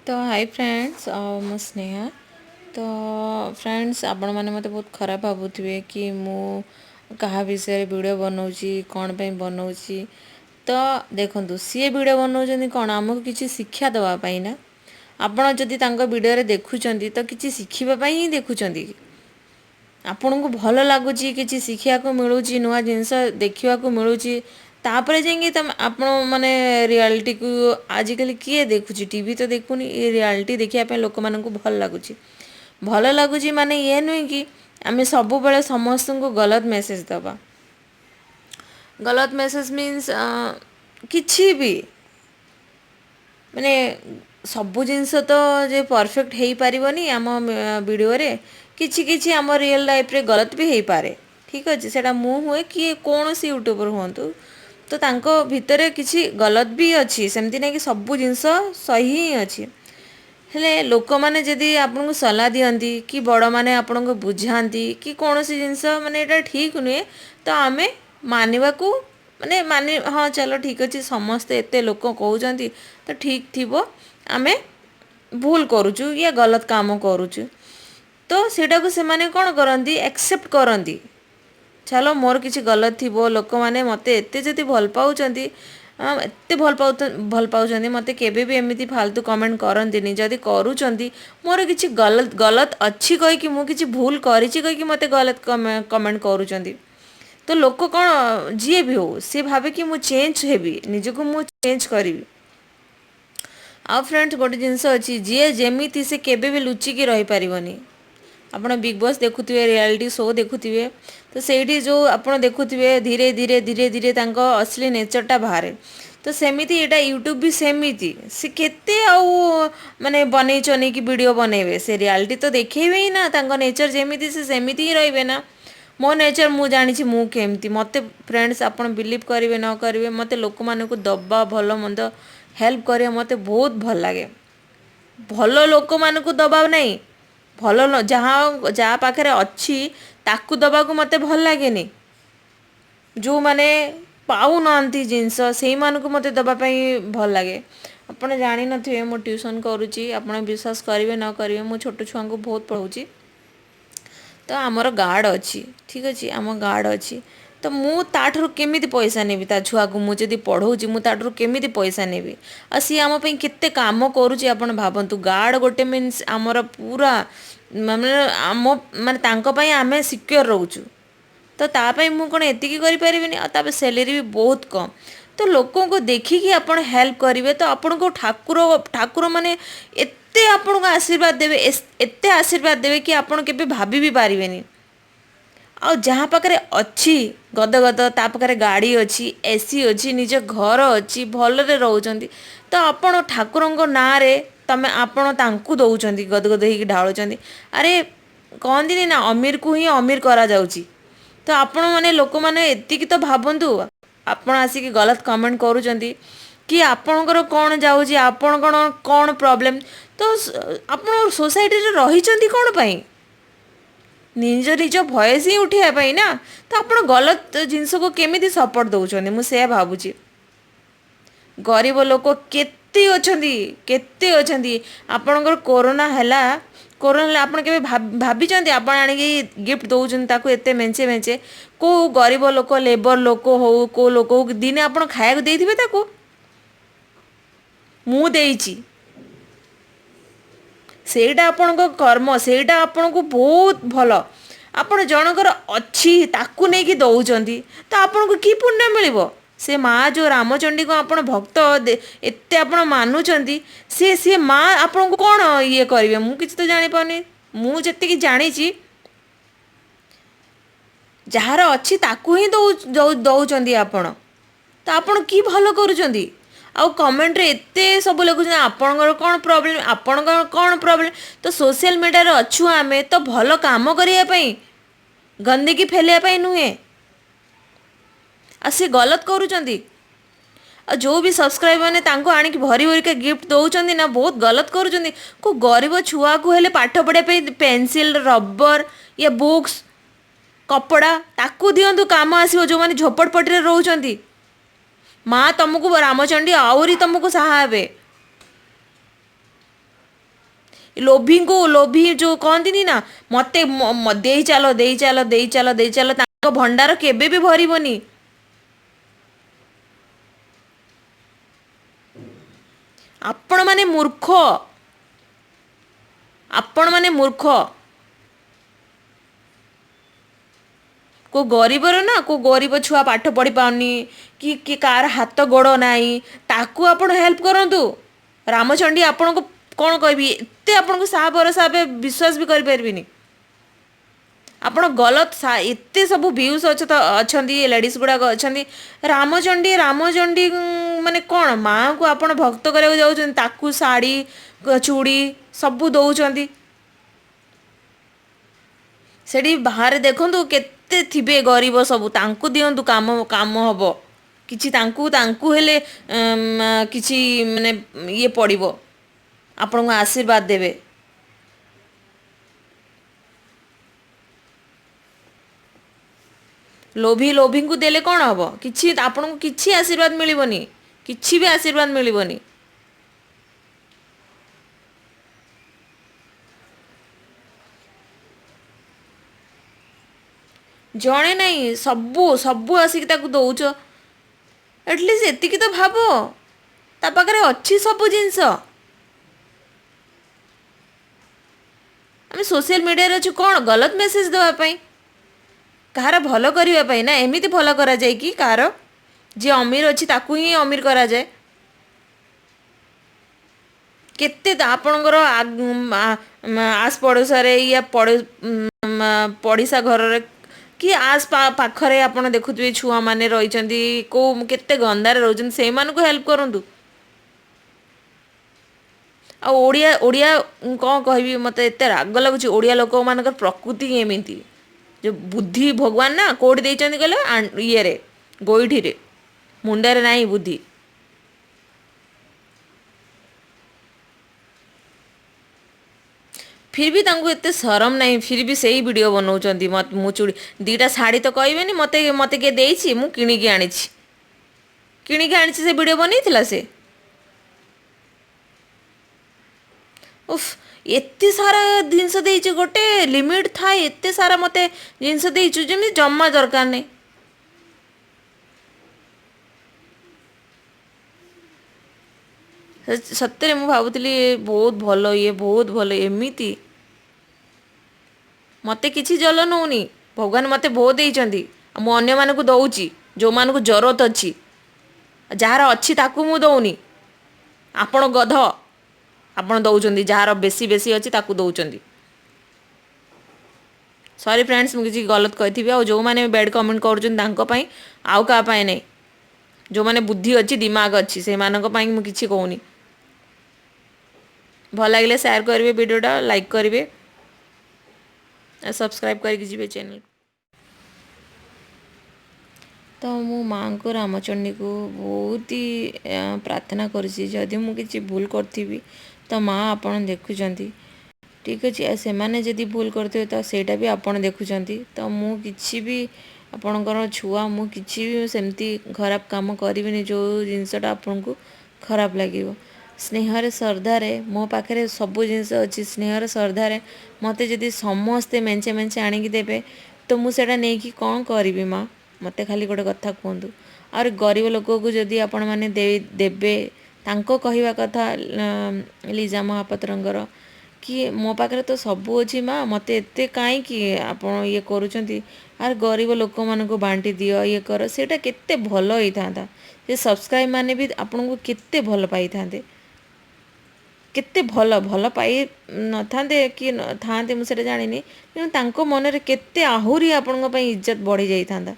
तो hi friends मो स्नेहा। तो फ्रेंड्स आपण मैंने मत बहुत खराब भावुवे कि मु क्या विषय वीडियो बनाऊँगी कौन पे बनाऊँगी। तो देखो सी वीडियो बनाऊँ कौन आमको किसी शिक्षा देवाई ना। आपण जदि वीडियो देखुं तो किसी शिखापी ही देखुं आपन को भल लगुच कि शिखा को मिलूँ नुआ जिनस देखा मिलूँ तापर जाइए तुम आप माने रियालिटी को आजिकल किए देखुची टीवी तो देखुनी ये रियालिटी देखिए लोक मान भल लगुच माने ये नुह कि आम सब बेले समस्त को गलत मेसेज दबा। गलत मेसेज मीन्स किछि भी माने सबू जिनस तो जे परफेक्ट हो पारनी आम वीडियो रे किछि किछि आम रियल लाइफ रे गलत भी हो पारे। ठीक अच्छे से मु हुए कि कौन सी यूट्यूबर हूँ तो तांको भितर किछि गलत भी अच्छी सेमती नहीं कि सबू जिनस सही ही अच्छी हेले लोक मैंने जदि आपन को सलाह दियंती कि बड़ मैंने आपन को बुझाती कि कौन सी जिनस माने एटा ठीक नुहे तो आम मानवा को माने हाँ चलो ठीक अच्छे समस्ते एत लोक कहते तो ठीक थी आम भूल करुचु या गलत काम करुचु तो सेटा को से माने कौन करती एक्सेप्ट करती चलो मोर किसी गलत थी लोक मैंने मत एत जदि भल पाँच एत भल पाँच मत केवे भी एमती फालतू कमेंट करती जदि करुँच मोर किसी गलत गलत अच्छी कहीकि मुझे भूल करी मत गलत कमेंट करुँच तो लोक कौन जी भी हो सी भावे कि मुझे चेंज हेबी निजको मु चेंज करी। आ फ्रेंड्स गोटे जिनस अच्छी जी जमी से केवे भी लुचिकी रही पारनी। आपड़ बिग बॉस देखुए रियलिटी शो देखुए तो सेठी जो आपड़ देखुए धीरे धीरे धीरे धीरे असली नेचरटा बाहर तो सेमिति एटा यूट्यूब भी सेमिति से केते आउ माने बनै चने कि वीडियो बनैबे से रियलिटी तो देखेबे ही ना तांको नेचर जेमिति से सेमिति ही रहबे ना। मो नेचर मु जानी मु केमती मते फ्रेंड्स आपन बिलीव करेंगे न करेंगे मते लोक मानक दबा भल मंद हेल्प करिया मते बहुत भल लगे। भल लोक मानक दबाव नहीं भल जहाँ जहाँ पाखे अच्छी ताकू दबाकू मते भल लगे जो माने पाऊ नांती जिनस से मानक मते दबापाई भल लगे। आपड़ जानी नथिबे मु ट्यूशन करुच्ची आपड़ विश्वास करेंगे न करेंगे मु छोट छुआ को बहुत पढ़ाऊँगी तो आमर गार्ड अच्छी ठीक अच्छे आम गार्ड अच्छी तो मु ताठू केमी पैसा नेबी ता छुआ को मुझे पढ़ाऊँगी मु ताठू केमी पैसा नेबी आ सी आम केते काम करुच्ची आपन भावतु गार्ड गोटे मीन्स आमर पूरा माने आम माने तांको पई आमे सिक्योर रहउछु तो तापाई मु कौन एतिकी करें आ सैलरी भी बहुत कम तो लोकों को देखिकी आपण हेल्प करेंगे तो आपण को ठाकुर ठाकुर माने एते आपण को आशीर्वाद देवे एते आशीर्वाद देवे कि आपण केबे भाभी भी पारिबेनी। आ जहाँ पाखे अच्छी गद गद ता पाखे गाड़ी अच्छी एसी अच्छी निज घर अच्छी भलरे रोचंती तो आपण ठाकुरंको नाँ रे तमे आपण तांकु दउचंती गदगद होइकी ढाळुचंती। अरे कहंती ना अमीर को ही अमीर करा जाउची तो आपण माने लोक माने एतिकी तो भाबंतु आपण आसिकी गलत कमेंट करूचंती कि आपणकर कौन जाउची आपण कौन प्रॉब्लम तो आपण सोसाइटी रे रहिचंती कौन पई निज निज भयस ही उठाई ना तो आपण गलत जिनस को केमिति सपोर्ट दउचंती मु से भाबुची। गरीब लोक केते अछंती आपणकर कोरोना हैला कोरोना आपन के भाभी आप गिफ्ट दौरान ताकू एते मेंचे मेंचे को गरीब लोक लेबर लोक हो को लोक दिने आप खाया देथिबे ताकू मु देइची सेटा आपण को कर्म सेटा आपण को बहुत भल आपण जनकर अच्छी ताकू नहीं कि दौचंती तो आपण को की पुण्य मिलिबो से माँ जो रामचंडी को आपण भक्त एते आपण मानुचंती से माँ आपण को कौन ये करेंगे मु किसी तो जानी पानी मु जति जानी जार अच्छी ताकू ही दौचंती आपण तो आपण की भल करुचंती आउ कमेंट रे एते सब लिखुच आपणकर कौन प्रॉब्लम आपणकर कौन प्रॉब्लम तो सोशल मीडिया रे अच्छु आमे तो भल काम करिया पई गंदगी फैलिया पई नुहे आ से गलत करुचंती आ जो भी सब्सक्राइब मैंने आणिक भरी भरिका गिफ्ट दौरान ना बहुत गलत करुचंती को गरीब छुआ को हेले पाठ पढ़ाई पेनसिल रबर या बुक्स कपड़ा ताकू दिंतु काम आसो जो मैंने झोपड़पट्टी रोचंती माँ तुमको रामचंडी आहरी तुमको साहा हे लोभी जो कहती ना मते देई चलो देई चलो देई चलो देई चलो, तांको भंडार केबे भी भरिबनी। आपण माने मूर्ख, आपण माने मूर्ख। को गरीबर ना, को गरीब छुआ पाठ पढ़ी पानी कि कार हाथ गोड़ नाई, ताकू आपण हेल्प करंतु। रामचंडी आपण को कौन कहबी, एते आपण को साहा भरोसा विश्वास भी करि परबिनी। ଆପଣ ଗଲତ ଏତେ ସବୁ ଭ୍ୟୁଜ୍ ଅଛନ୍ତି ଲେଡ଼ିଜ୍ ଗୁଡ଼ାକ ଅଛନ୍ତି। ରାମଚଣ୍ଡୀ ମାନେ କ'ଣ ମାଆଙ୍କୁ ଆପଣ ଭକ୍ତ କରିବାକୁ ଯାଉଛନ୍ତି, ତାକୁ ଶାଢ଼ୀ ଚୁଡ଼ି ସବୁ ଦେଉଛନ୍ତି। ସେଠି ବାହାରେ ଦେଖନ୍ତୁ କେତେ ଥିବେ ଗରିବ ସବୁ, ତାଙ୍କୁ ଦିଅନ୍ତୁ, କାମ ହେବ କିଛି। ତାଙ୍କୁ ହେଲେ କିଛି ମାନେ ଇଏ ପଡ଼ିବ, ଆପଣଙ୍କୁ ଆଶୀର୍ବାଦ ଦେବେ। ଲୋଭୀଙ୍କୁ ଦେଲେ କ'ଣ ହେବ? କିଛି ଆପଣଙ୍କୁ କିଛି ଆଶୀର୍ବାଦ ମିଳିବନି, କିଛି ବି ଆଶୀର୍ବାଦ ମିଳିବନି। ଜଣେ ନାହିଁ, ସବୁ ଆସିକି ତାକୁ ଦେଉଛ। ଆଟଲିଷ୍ଟ ଏତିକି ତ ଭାବ, ତା ପାଖରେ ଅଛି ସବୁ ଜିନିଷ। ଆମେ ସୋସିଆଲ ମିଡ଼ିଆରେ ଅଛୁ କ'ଣ ଗଲତ ମେସେଜ ଦେବା ପାଇଁ, କାହାର ଭଲ କରିବା ପାଇଁ ନା। ଏମିତି ଭଲ କରାଯାଏ କି କାହାର ଯିଏ ଅମିର ଅଛି ତାକୁ ହିଁ ଅମିର କରାଯାଏ? କେତେ ଆପଣଙ୍କର ଆସ ପଡ଼ୋଶାରେ ୟା ପଡ଼ିଶା ଘରରେ କି ପାଖରେ ଆପଣ ଦେଖୁଥିବେ ଛୁଆମାନେ ରହିଛନ୍ତି, କେଉଁ କେତେ ଗନ୍ଦାରେ ରହୁଛନ୍ତି, ସେଇମାନଙ୍କୁ ହେଲ୍ପ କରନ୍ତୁ। ଆଉ ଓଡ଼ିଆ କ'ଣ କହିବି, ମୋତେ ଏତେ ରାଗ ଲାଗୁଛି। ଓଡ଼ିଆ ଲୋକମାନଙ୍କର ପ୍ରକୃତି ଏମିତି, ଯେଉଁ ବୁଦ୍ଧି ଭଗବାନ ନା କେଉଁଠି ଦେଇଛନ୍ତି କହିଲେ, ଇଏରେ ଗୋଇଠିରେ, ମୁଣ୍ଡରେ ନାହିଁ ବୁଦ୍ଧି। फिर भी तांको एते शरम नहीं, फिर भी सही वीडियो बनाउछंती। मु चूड़ी दीटा शाड़ी तो कहबेनी, मते मते के देइछि, मु किनिकी आनिछि से वीडियो बनैथिला से। उफ, एते सारा जिनस देइछि, गोटे लिमिट थाए, एते सारा मते जिनस देइछु जेमि जम्मा दरकार नहीं। सत्य मु भावुଥିଲି बहुत भल, ये बहुत भल एमिति। मते किछि जल नौनी, भगवान मते बहुत देइछंती, मु अन्य मानकु दउछि जो मानकु जरूरत अछि। जार अछि ताकू मु दउनी। आपण गध, आपण दउछंती, जार बेसी बेसी अछि ताकू दउछंती। सॉरी फ्रेंड्स, मु किछि गलत कहिथिबि। आ जो माने बैड कमेंट करूछन तांको पई, आउ का पई नै। जो माने बुद्धि अछि, दिमाग अछि, से मानक पई मु किछि कहूनी। भल लगे शेयर करेंगे, वीडियोटा लाइक करेंगे, सब्सक्राइब करके जी चैनल। तो मो माँ को रामचंडी को बहुत ही प्रार्थना करी मुझे भूल करी तो माँ आपन देखुं ठीक अच्छे से मैंने जदि भूल करते तो सेटा भी आपन देखुं तो मुझे भी आपणकर छुआ मुझे सेमती खराब काम करी जो जिनसटा आपन को खराब लगे। स्नेहर श्रद्धार मो पाखे सब जिनस अच्छी, स्नेहर श्रद्धार मत जदि समस्ते मेंचे मेंचे आणिकी देवे तो मुझे नहीं कौन करी माँ, मत खाली गोटे कथा कहतु। और गरीब लोक को जदि आपण मैंने देवे तांको कहवा कथा लीजा महापात्रंकर कि मो पाखे तो सबू अच्छी माँ, मत एत कहीं आप ये करुँच आर गरीब लोक मान बांटी दियो ये कर, सेटा केते भल होता से सब्सक्राइब माने भी आपन को केते भल पाई था, केते भल भल पाई न थांते कि थांते मुझे जानी कि मनरे केते आहुरी आपण इज्जत बढ़ी जाता।